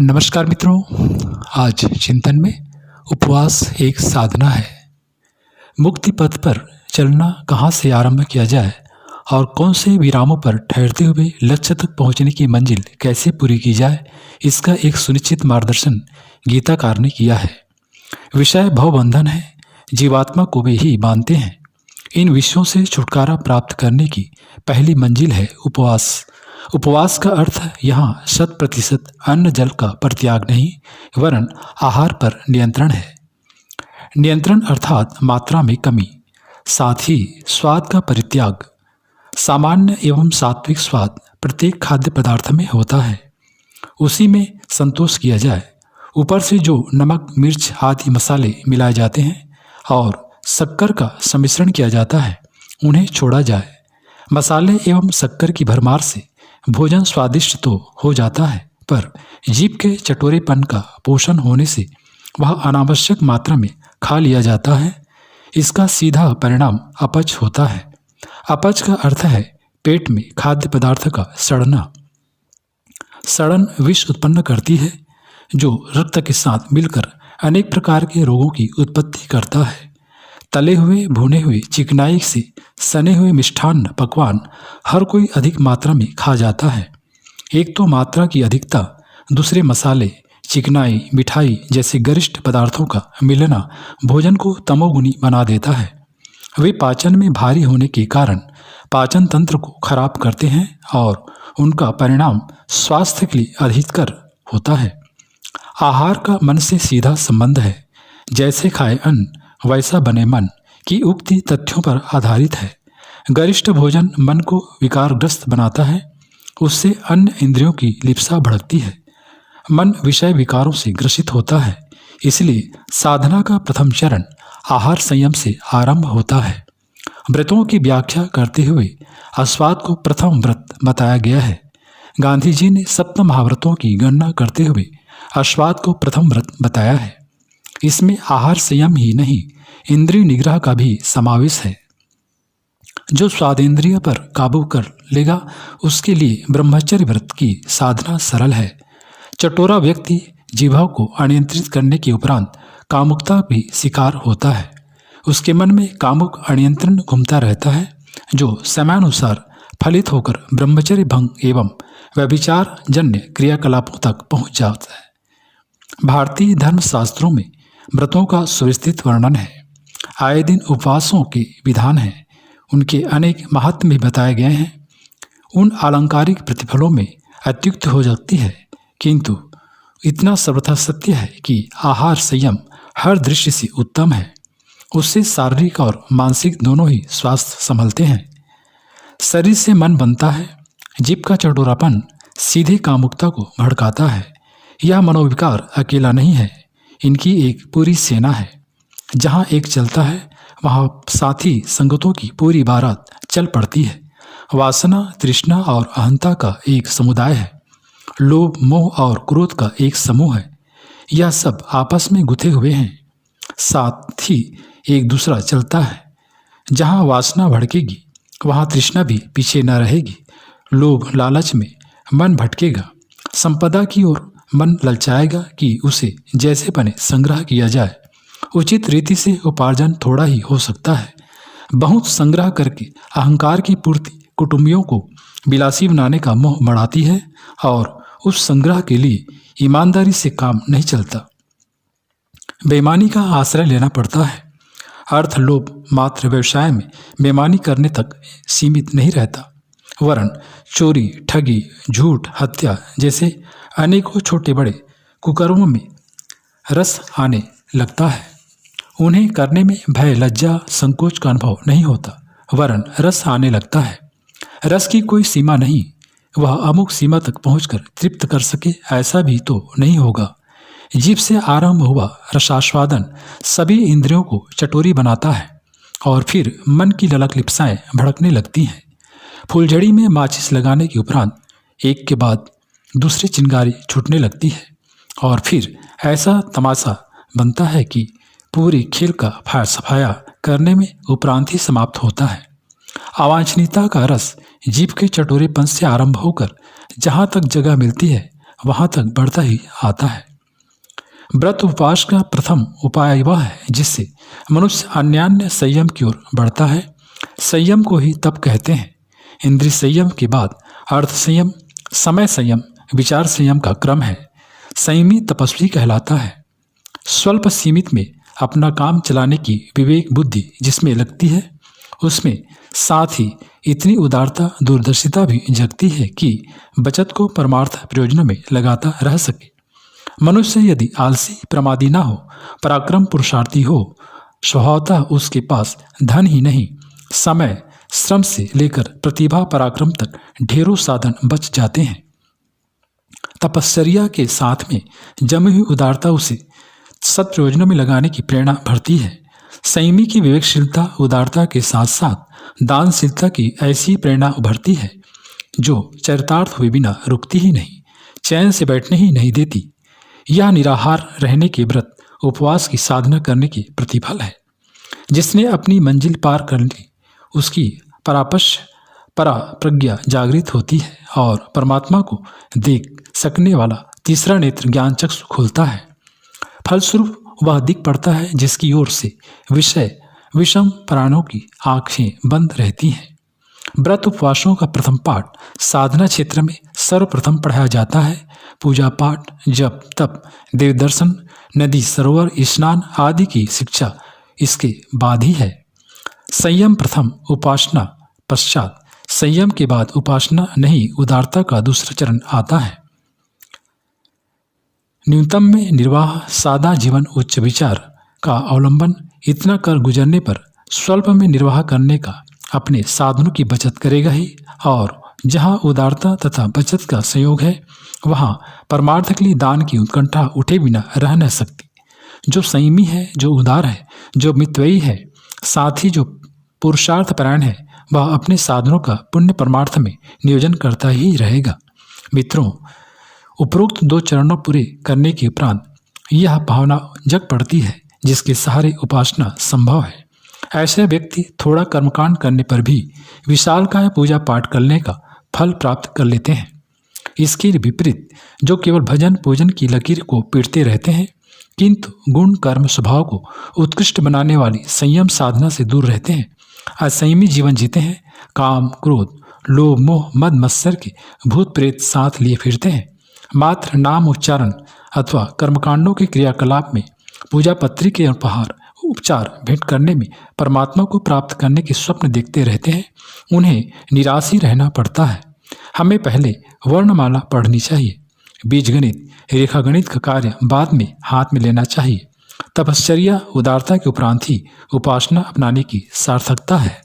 नमस्कार मित्रों। आज चिंतन में उपवास एक साधना है। मुक्ति पथ पर चलना कहाँ से आरंभ किया जाए और कौन से विरामों पर ठहरते हुए लक्ष्य तक पहुँचने की मंजिल कैसे पूरी की जाए, इसका एक सुनिश्चित मार्गदर्शन गीताकार ने किया है। विषय भवबंधन है, जीवात्मा को वे ही बांधते हैं। इन विषयों से छुटकारा प्राप्त करने की पहली मंजिल है उपवास। उपवास का अर्थ यहाँ 100% अन्न जल का परित्याग नहीं, वरन आहार पर नियंत्रण है। नियंत्रण अर्थात मात्रा में कमी, साथ ही स्वाद का परित्याग। सामान्य एवं सात्विक स्वाद प्रत्येक खाद्य पदार्थ में होता है, उसी में संतोष किया जाए। ऊपर से जो नमक, मिर्च आदि मसाले मिलाए जाते हैं और शक्कर का सम्मिश्रण किया जाता है, उन्हें छोड़ा जाए। मसाले एवं शक्कर की भरमार से भोजन स्वादिष्ट तो हो जाता है, पर जीभ के चटोरेपन का पोषण होने से वह अनावश्यक मात्रा में खा लिया जाता है। इसका सीधा परिणाम अपच होता है। अपच का अर्थ है पेट में खाद्य पदार्थ का सड़ना। सड़न विष उत्पन्न करती है, जो रक्त के साथ मिलकर अनेक प्रकार के रोगों की उत्पत्ति करता है। तले हुए, भुने हुए, चिकनाई से सने हुए मिष्ठान्न पकवान हर कोई अधिक मात्रा में खा जाता है। एक तो मात्रा की अधिकता, दूसरे मसाले, चिकनाई, मिठाई जैसे गरिष्ठ पदार्थों का मिलना भोजन को तमोगुनी बना देता है। वे पाचन में भारी होने के कारण पाचन तंत्र को खराब करते हैं और उनका परिणाम स्वास्थ्य के लिए अधिकतर होता है। आहार का मन से सीधा संबंध है। जैसे खाए अन्न वैसा बने मन की उक्ति तथ्यों पर आधारित है। गरिष्ठ भोजन मन को विकारग्रस्त बनाता है, उससे अन्य इंद्रियों की लिप्सा भड़कती है। मन विषय विकारों से ग्रसित होता है। इसलिए साधना का प्रथम चरण आहार संयम से आरंभ होता है। व्रतों की व्याख्या करते हुए आस्वाद को प्रथम व्रत बताया गया है। गांधी जी ने सप्त महाव्रतों की गणना करते हुए आस्वाद को प्रथम व्रत बताया है। इसमें आहार संयम ही नहीं, इंद्रिय निग्रह का भी समावेश है। जो स्वादेंद्रिय पर काबू कर लेगा, उसके लिए ब्रह्मचर्य व्रत की साधना सरल है। चटोरा व्यक्ति जिह्वा को अनियंत्रित करने के उपरांत कामुकता भी शिकार होता है। उसके मन में कामुक अनियंत्रण घूमता रहता है, जो समयानुसार फलित होकर ब्रह्मचर्य भंग एवं व्यभिचार जन्य क्रियाकलापों तक पहुँच जाता है। भारतीय धर्मशास्त्रों में व्रतों का सुविस्तृत वर्णन है। आए दिन उपवासों के विधान हैं, उनके अनेक महात्म्य भी बताए गए हैं। उन अलंकारिक प्रतिफलों में अत्युक्त हो जाती है, किंतु इतना सर्वथा सत्य है कि आहार संयम हर दृष्टि से उत्तम है। उससे शारीरिक और मानसिक दोनों ही स्वास्थ्य संभलते हैं। शरीर से मन बनता है। जीभ का चटोरापन सीधे कामुकता को भड़काता है। यह मनोविकार अकेला नहीं है, इनकी एक पूरी सेना है। जहाँ एक चलता है, वहाँ साथी संगतों की पूरी बारात चल पड़ती है। वासना, तृष्णा और अहंता का एक समुदाय है। लोभ, मोह और क्रोध का एक समूह है। यह सब आपस में गुथे हुए हैं, साथ ही एक दूसरा चलता है। जहाँ वासना भड़केगी, वहाँ तृष्णा भी पीछे न रहेगी। लोभ लालच में मन भटकेगा। संपदा की ओर मन ललचाएगा कि उसे जैसे बने संग्रह किया जाए। उचित रीति से उपार्जन थोड़ा ही हो सकता है। बहुत संग्रह करके अहंकार की पूर्ति कुटुंबियों को विलासी बनाने का मोह बढ़ाती है और उस संग्रह के लिए ईमानदारी से काम नहीं चलता। बेईमानी का आश्रय लेना पड़ता है। अर्थ लोभ मात्र व्यवसाय में बेईमानी करने तक सीमित नहीं रहता, वरन चोरी, ठगी, झूठ, हत्या जैसे अनेकों छोटे बड़े कुकर्मों में रस आने लगता है। उन्हें करने में भय, लज्जा, संकोच का अनुभव नहीं होता, वरन रस आने लगता है। रस की कोई सीमा नहीं, वह अमुक सीमा तक पहुंचकर तृप्त कर सके ऐसा भी तो नहीं होगा। जीभ से आरंभ हुआ रसास्वादन सभी इंद्रियों को चटोरी बनाता है और फिर मन की ललक लिप्साएं भड़कने लगती हैं। फुलझड़ी में माचिस लगाने के उपरांत एक के बाद दूसरी चिंगारी छूटने लगती है और फिर ऐसा तमाशा बनता है कि पूरी खेल का सफाया करने में उपरांत ही समाप्त होता है। अवांछनीयता का रस जीभ के चटोरेपन से आरंभ होकर जहाँ तक जगह मिलती है, वहाँ तक बढ़ता ही आता है। व्रत उपवास का प्रथम उपाय वह है जिससे मनुष्य अन्यान्य संयम की ओर बढ़ता है। संयम को ही तप कहते हैं। इंद्रिय संयम के बाद अर्थ संयम, समय संयम, विचार संयम का क्रम है। संयमी तपस्वी कहलाता है। स्वल्प सीमित में अपना काम चलाने की विवेक बुद्धि जिसमें लगती है, उसमें साथ ही इतनी उदारता दूरदर्शिता भी जगती है कि बचत को परमार्थ प्रयोजनों में लगाता रह सके। मनुष्य यदि आलसी प्रमादी ना हो, पराक्रम पुरुषार्थी हो, स्वभावतः उसके पास धन ही नहीं, समय श्रम से लेकर प्रतिभा पराक्रम तक ढेरों साधन बच जाते हैं। तपश्चर्या के साथ में जमी हुई उदारता उसे सत्प्रयोजनों में लगाने की प्रेरणा भरती है। संयमी की विवेकशीलता उदारता के साथ साथ दानशीलता की ऐसी प्रेरणा उभरती है जो चरितार्थ हुए बिना रुकती ही नहीं, चैन से बैठने ही नहीं देती। यह निराहार रहने के व्रत उपवास की साधना करने की प्रतिफल है। जिसने अपनी मंजिल पार कर ली उसकी परा प्रज्ञा जागृत होती है और परमात्मा को देख सकने वाला तीसरा नेत्र ज्ञान चक्षु खोलता है। फलस्वरूप वह दिख पड़ता है जिसकी ओर से विषय विषम प्राणों की आंखें बंद रहती हैं। व्रत उपवासों का प्रथम पाठ साधना क्षेत्र में सर्वप्रथम पढ़ाया जाता है। पूजा पाठ, जप तप, देव दर्शन, नदी सरोवर स्नान आदि की शिक्षा इसके बाद ही है। संयम प्रथम, उपासना पश्चात। संयम के बाद उपासना नहीं, उदारता का दूसरा चरण आता है। न्यूनतम में निर्वाह, सादा जीवन, उच्च विचार का अवलंबन इतना कर गुजरने पर स्वल्प में निर्वाह करने का अपने साधनों की बचत करेगा ही। और जहाँ उदारता तथा बचत का संयोग है वहाँ परमार्थ के लिए दान की उत्कंठा उठे बिना रह न सकती। जो संयमी है, जो उदार है, जो मितव्ययी है, साथ ही जो पुरुषार्थ परायण है, वह अपने साधनों का पुण्य परमार्थ में नियोजन करता ही रहेगा। मित्रों, उपरोक्त दो चरणों पूरे करने के उपरांत यह भावना जग पड़ती है जिसके सहारे उपासना संभव है। ऐसे व्यक्ति थोड़ा कर्मकांड करने पर भी विशालकाय पूजा पाठ करने का फल प्राप्त कर लेते हैं। इसके विपरीत जो केवल भजन पूजन की लकीर को पीटते रहते हैं किंतु गुण कर्म स्वभाव को उत्कृष्ट बनाने वाली संयम साधना से दूर रहते हैं, असंयमी जीवन जीते हैं, काम क्रोध लोभ मोह मद मत्सर के भूत प्रेत साथ लिए फिरते हैं, मात्र नाम उच्चारण अथवा कर्मकांडों के क्रियाकलाप में पूजा पत्री के उपहार उपचार भेंट करने में परमात्मा को प्राप्त करने के स्वप्न देखते रहते हैं, उन्हें निराश ही रहना पड़ता है। हमें पहले वर्णमाला पढ़नी चाहिए, बीजगणित रेखागणित का कार्य बाद में हाथ में लेना चाहिए। तपश्चर्या उदारता के उपरांत ही उपासना अपनाने की सार्थकता है।